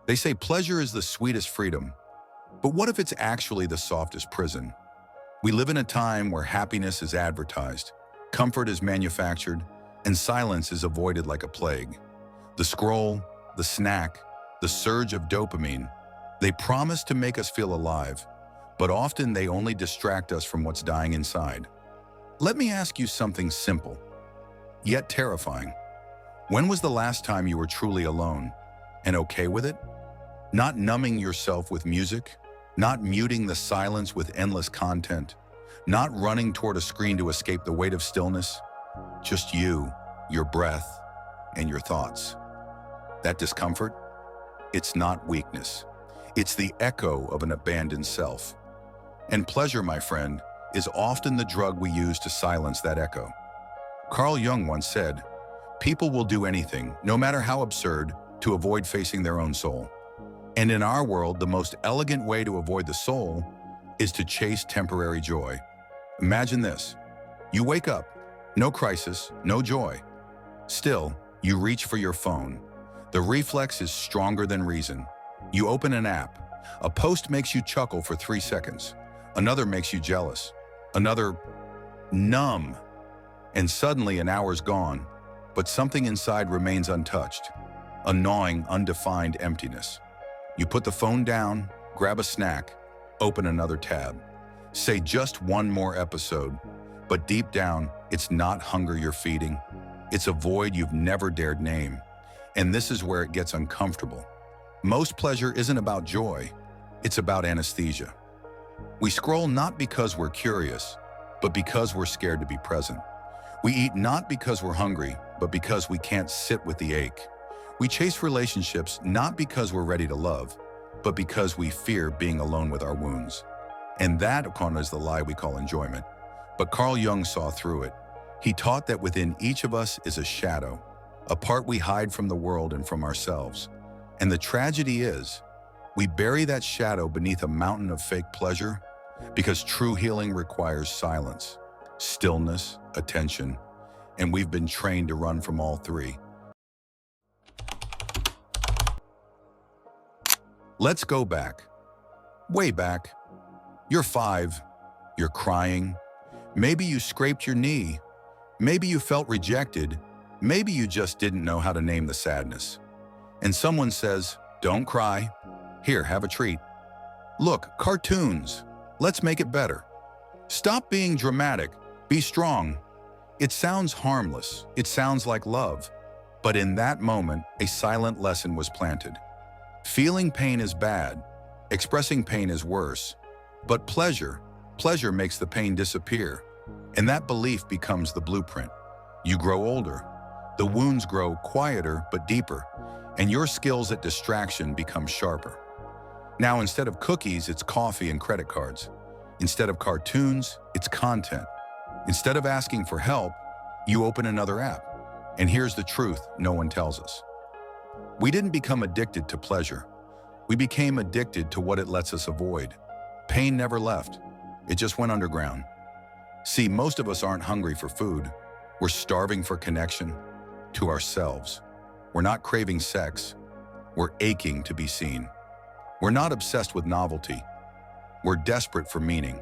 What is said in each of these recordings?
They say pleasure is the sweetest freedom, but what if it's actually the softest prison? We live in a time where happiness is advertised, comfort is manufactured, and silence is avoided like a plague. The scroll, the snack, the surge of dopamine, they promise to make us feel alive, but often they only distract us from what's dying inside. Let me ask you something simple, yet terrifying. When was the last time you were truly alone and okay with it? Not numbing yourself with music, not muting the silence with endless content, not running toward a screen to escape the weight of stillness, just you, your breath, and your thoughts. That discomfort? It's not weakness. It's the echo of an abandoned self. And pleasure, my friend, is often the drug we use to silence that echo. Carl Jung once said, "People will do anything, no matter how absurd, to avoid facing their own soul." And in our world, the most elegant way to avoid the soul is to chase temporary joy. Imagine this. You wake up, no crisis, no joy. Still, you reach for your phone. The reflex is stronger than reason. You open an app. A post makes you chuckle for 3 seconds. Another makes you jealous. Another numb. And suddenly an hour's gone, but something inside remains untouched. A gnawing, undefined emptiness. You put the phone down, grab a snack, open another tab. Say just one more episode, but deep down, it's not hunger you're feeding. It's a void you've never dared name. And this is where it gets uncomfortable. Most pleasure isn't about joy, it's about anesthesia. We scroll not because we're curious, but because we're scared to be present. We eat not because we're hungry, but because we can't sit with the ache. We chase relationships not because we're ready to love, but because we fear being alone with our wounds. And that, Okona, is the lie we call enjoyment. But Carl Jung saw through it. He taught that within each of us is a shadow, a part we hide from the world and from ourselves. And the tragedy is, we bury that shadow beneath a mountain of fake pleasure because true healing requires silence, stillness, attention, and we've been trained to run from all three. Let's go back, way back. You're 5, you're crying. Maybe you scraped your knee. Maybe you felt rejected. Maybe you just didn't know how to name the sadness. And someone says, "Don't cry. Here, have a treat. Look, cartoons. Let's make it better. Stop being dramatic. Be strong." It sounds harmless. It sounds like love. But in that moment, a silent lesson was planted. Feeling pain is bad. Expressing pain is worse. But pleasure makes the pain disappear. And that belief becomes the blueprint. You grow older. The wounds grow quieter but deeper. And your skills at distraction become sharper. Now, instead of cookies, it's coffee and credit cards. Instead of cartoons, it's content. Instead of asking for help, you open another app. And here's the truth no one tells us. We didn't become addicted to pleasure. We became addicted to what it lets us avoid. Pain never left. It just went underground. See, most of us aren't hungry for food. We're starving for connection to ourselves. We're not craving sex. We're aching to be seen. We're not obsessed with novelty. We're desperate for meaning.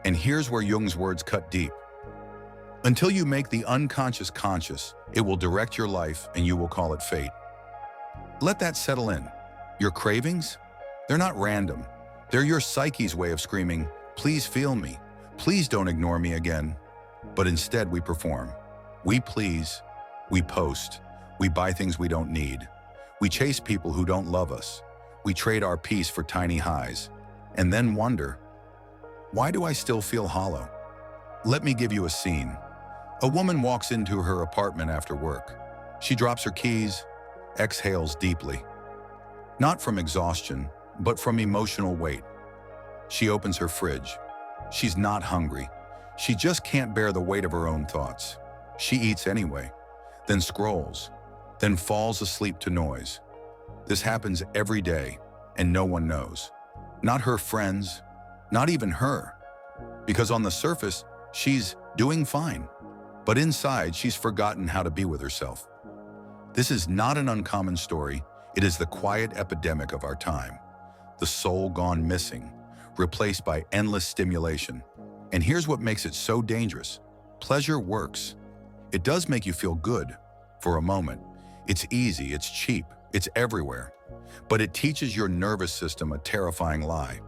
And here's where Jung's words cut deep. Until you make the unconscious conscious, it will direct your life and you will call it fate. Let that settle in. Your cravings? They're not random. They're your psyche's way of screaming, "Please feel me. Please don't ignore me again." But instead we perform. We please. We post. We buy things we don't need. We chase people who don't love us. We trade our peace for tiny highs. And then wonder, why do I still feel hollow? Let me give you a scene. A woman walks into her apartment after work. She drops her keys, exhales deeply. Not from exhaustion, but from emotional weight. She opens her fridge. She's not hungry. She just can't bear the weight of her own thoughts. She eats anyway, then scrolls, then falls asleep to noise. This happens every day, and no one knows. Not her friends, not even her. Because on the surface, she's doing fine. But inside, she's forgotten how to be with herself. This is not an uncommon story. It is the quiet epidemic of our time, the soul gone missing, replaced by endless stimulation. And here's what makes it so dangerous. Pleasure works. It does make you feel good for a moment. It's easy, it's cheap, it's everywhere. But it teaches your nervous system a terrifying lie.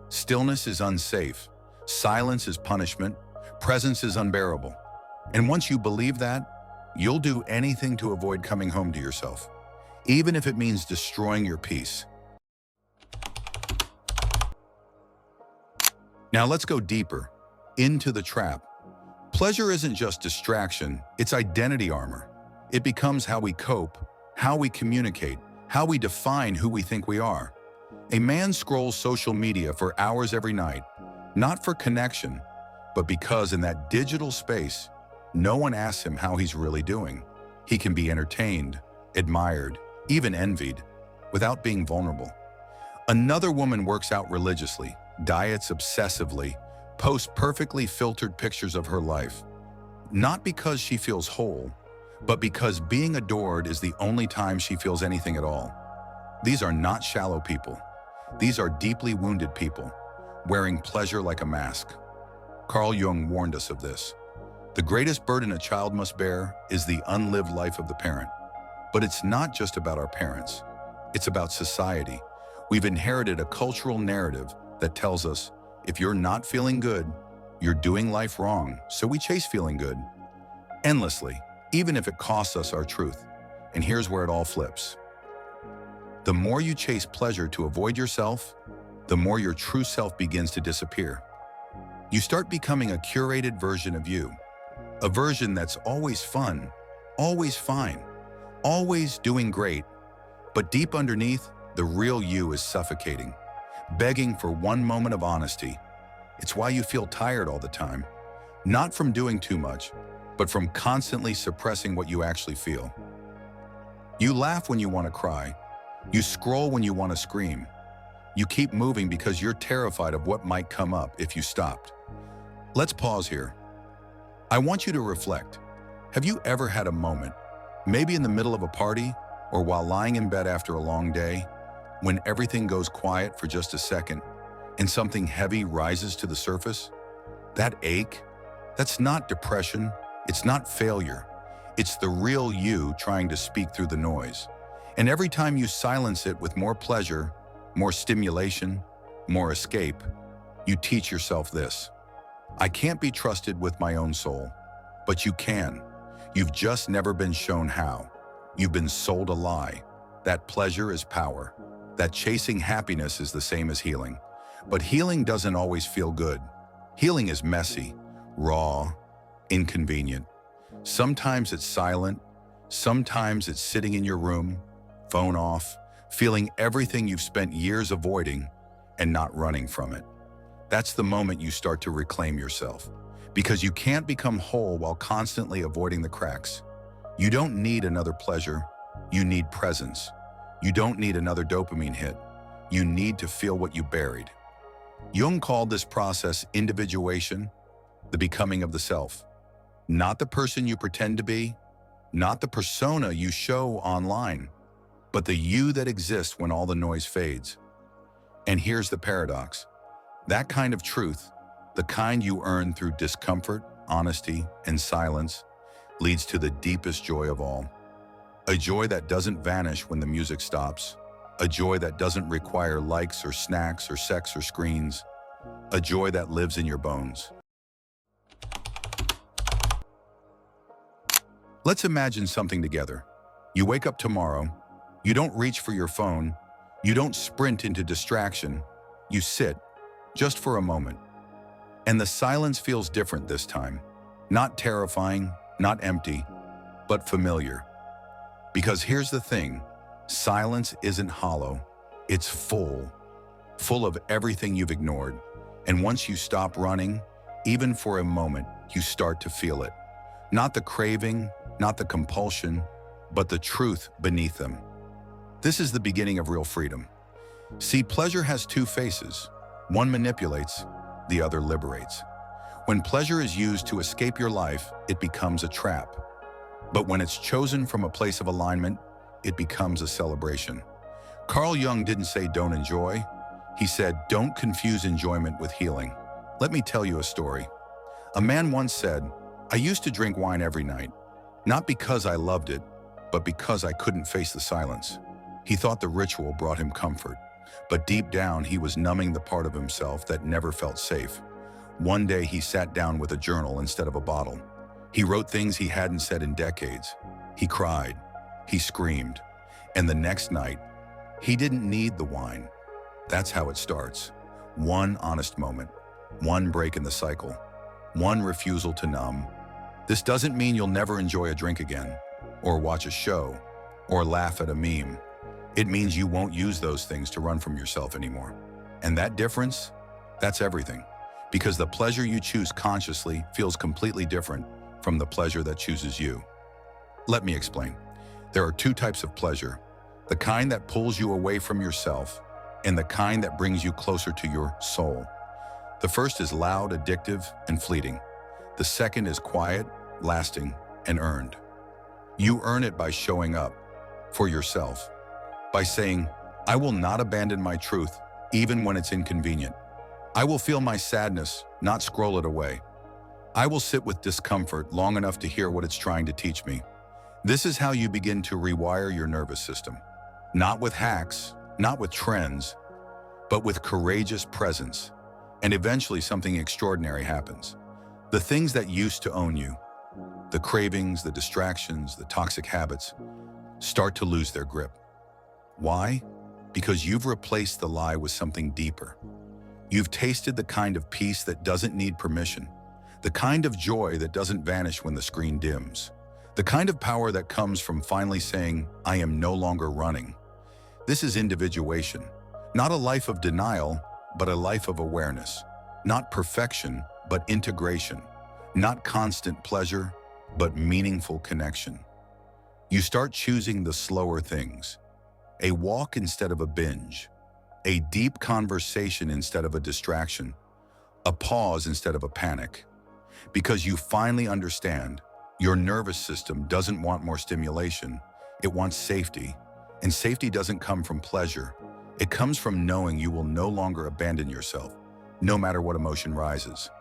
Stillness is unsafe. Silence is punishment. Presence is unbearable. And once you believe that, you'll do anything to avoid coming home to yourself, even if it means destroying your peace. Now let's go deeper, into the trap. Pleasure isn't just distraction, it's identity armor. It becomes how we cope, how we communicate, how we define who we think we are. A man scrolls social media for hours every night, not for connection, but because in that digital space, no one asks him how he's really doing. He can be entertained, admired, even envied, without being vulnerable. Another woman works out religiously, diets obsessively, posts perfectly filtered pictures of her life. Not because she feels whole, but because being adored is the only time she feels anything at all. These are not shallow people. These are deeply wounded people, wearing pleasure like a mask. Carl Jung warned us of this. The greatest burden a child must bear is the unlived life of the parent. But it's not just about our parents. It's about society. We've inherited a cultural narrative that tells us, if you're not feeling good, you're doing life wrong, so we chase feeling good. Endlessly, even if it costs us our truth. And here's where it all flips. The more you chase pleasure to avoid yourself, the more your true self begins to disappear. You start becoming a curated version of you, a version that's always fun, always fine, always doing great, but deep underneath, the real you is suffocating, begging for one moment of honesty. It's why you feel tired all the time, not from doing too much, but from constantly suppressing what you actually feel. You laugh when you want to cry. You scroll when you want to scream. You keep moving because you're terrified of what might come up if you stopped. Let's pause here. I want you to reflect. Have you ever had a moment, maybe in the middle of a party or while lying in bed after a long day, when everything goes quiet for just a second and something heavy rises to the surface? That ache, that's not depression, it's not failure. It's the real you trying to speak through the noise. And every time you silence it with more pleasure, more stimulation, more escape, you teach yourself this. I can't be trusted with my own soul, but you can. You've just never been shown how. You've been sold a lie. That pleasure is power. That chasing happiness is the same as healing. But healing doesn't always feel good. Healing is messy, raw, inconvenient. Sometimes it's silent. Sometimes it's sitting in your room, phone off, feeling everything you've spent years avoiding and not running from it. That's the moment you start to reclaim yourself, because you can't become whole while constantly avoiding the cracks. You don't need another pleasure. You need presence. You don't need another dopamine hit. You need to feel what you buried. Jung called this process individuation, the becoming of the self. Not the person you pretend to be, not the persona you show online, but the you that exists when all the noise fades. And here's the paradox. That kind of truth, the kind you earn through discomfort, honesty, and silence, leads to the deepest joy of all. A joy that doesn't vanish when the music stops. A joy that doesn't require likes or snacks or sex or screens. A joy that lives in your bones. Let's imagine something together. You wake up tomorrow. You don't reach for your phone. You don't sprint into distraction. You sit, just for a moment. And the silence feels different this time. Not terrifying, not empty, but familiar. Because here's the thing, silence isn't hollow, it's full of everything you've ignored. And once you stop running, even for a moment, you start to feel it. Not the craving, not the compulsion, but the truth beneath them. This is the beginning of real freedom. See, pleasure has two faces. One manipulates, the other liberates. When pleasure is used to escape your life, it becomes a trap. But when it's chosen from a place of alignment, it becomes a celebration. Carl Jung didn't say don't enjoy. He said don't confuse enjoyment with healing. Let me tell you a story. A man once said, "I used to drink wine every night, not because I loved it, but because I couldn't face the silence." He thought the ritual brought him comfort, but deep down he was numbing the part of himself that never felt safe. One day he sat down with a journal instead of a bottle. He wrote things he hadn't said in decades. He cried, he screamed, and the next night, he didn't need the wine. That's how it starts. One honest moment, one break in the cycle, one refusal to numb. This doesn't mean you'll never enjoy a drink again, or watch a show, or laugh at a meme. It means you won't use those things to run from yourself anymore. And that difference, that's everything. Because the pleasure you choose consciously feels completely different from the pleasure that chooses you. Let me explain. There are two types of pleasure: the kind that pulls you away from yourself, and the kind that brings you closer to your soul. The first is loud, addictive, and fleeting. The second is quiet, lasting, and earned. You earn it by showing up for yourself, by saying, "I will not abandon my truth, even when it's inconvenient. I will feel my sadness, not scroll it away. I will sit with discomfort long enough to hear what it's trying to teach me." This is how you begin to rewire your nervous system. Not with hacks, not with trends, but with courageous presence. And eventually something extraordinary happens. The things that used to own you, the cravings, the distractions, the toxic habits, start to lose their grip. Why? Because you've replaced the lie with something deeper. You've tasted the kind of peace that doesn't need permission, the kind of joy that doesn't vanish when the screen dims, the kind of power that comes from finally saying, "I am no longer running." This is individuation, not a life of denial, but a life of awareness, not perfection, but integration, not constant pleasure, but meaningful connection. You start choosing the slower things, a walk instead of a binge, a deep conversation instead of a distraction, a pause instead of a panic. Because you finally understand your nervous system doesn't want more stimulation, it wants safety. And safety doesn't come from pleasure. It comes from knowing you will no longer abandon yourself, no matter what emotion rises.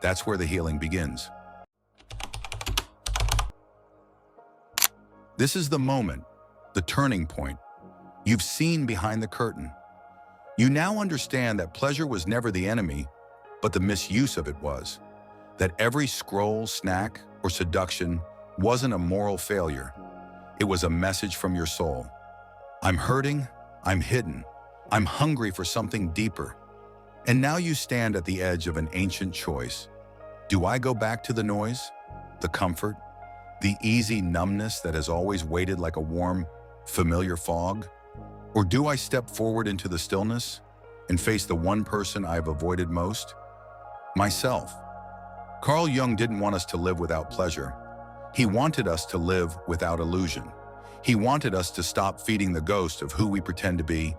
That's where the healing begins. This is the moment, the turning point. You've seen behind the curtain. You now understand that pleasure was never the enemy, but the misuse of it was. That every scroll, snack, or seduction wasn't a moral failure. It was a message from your soul. I'm hurting, I'm hidden, I'm hungry for something deeper. And now you stand at the edge of an ancient choice. Do I go back to the noise, the comfort, the easy numbness that has always waited like a warm, familiar fog? Or do I step forward into the stillness and face the one person I've avoided most? Myself. Carl Jung didn't want us to live without pleasure. He wanted us to live without illusion. He wanted us to stop feeding the ghost of who we pretend to be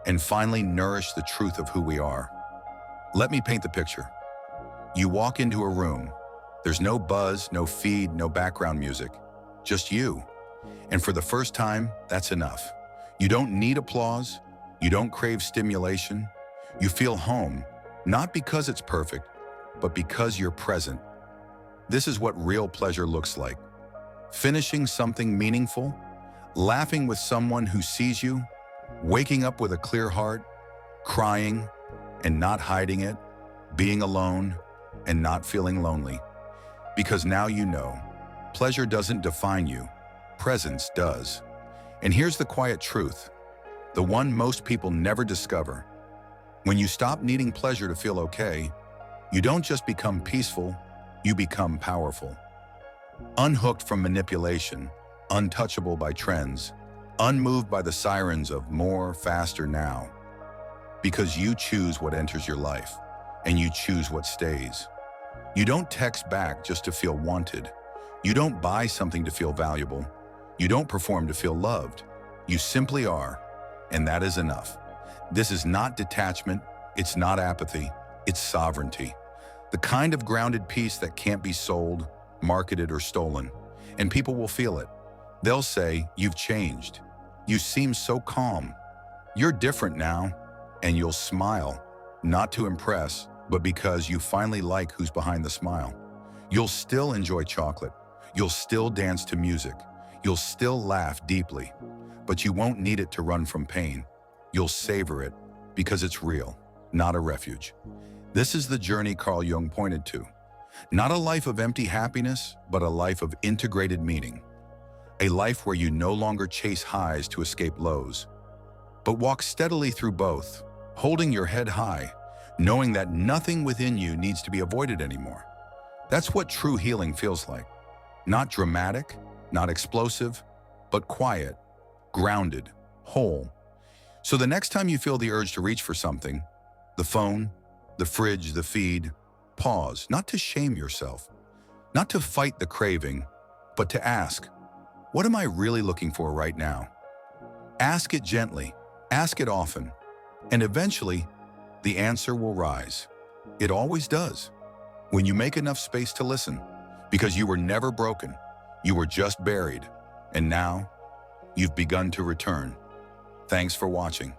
and finally nourish the truth of who we are. Let me paint the picture. You walk into a room. There's no buzz, no feed, no background music, just you. And for the first time, that's enough. You don't need applause. You don't crave stimulation. You feel home, not because it's perfect, but because you're present. This is what real pleasure looks like. Finishing something meaningful, laughing with someone who sees you, waking up with a clear heart, crying and not hiding it, being alone and not feeling lonely. Because now you know, pleasure doesn't define you, presence does. And here's the quiet truth, the one most people never discover. When you stop needing pleasure to feel okay, you don't just become peaceful, you become powerful. Unhooked from manipulation, untouchable by trends, unmoved by the sirens of more, faster now. Because you choose what enters your life, and you choose what stays. You don't text back just to feel wanted. You don't buy something to feel valuable. You don't perform to feel loved. You simply are, and that is enough. This is not detachment, it's not apathy, it's sovereignty. The kind of grounded peace that can't be sold, marketed, or stolen. And people will feel it. They'll say, "You've changed." You seem so calm. You're different now, and you'll smile, not to impress, but because you finally like who's behind the smile. You'll still enjoy chocolate. You'll still dance to music. You'll still laugh deeply, but you won't need it to run from pain. You'll savor it because it's real, not a refuge. This is the journey Carl Jung pointed to. Not a life of empty happiness, but a life of integrated meaning. A life where you no longer chase highs to escape lows, but walk steadily through both, holding your head high, knowing that nothing within you needs to be avoided anymore. That's what true healing feels like. Not dramatic, not explosive, but quiet, grounded, whole. So the next time you feel the urge to reach for something, the phone, the fridge, the feed, pause, not to shame yourself, not to fight the craving, but to ask, what am I really looking for right now? Ask it gently, ask it often, and eventually, the answer will rise. It always does. When you make enough space to listen, because you were never broken, you were just buried, and now you've begun to return. Thanks for watching.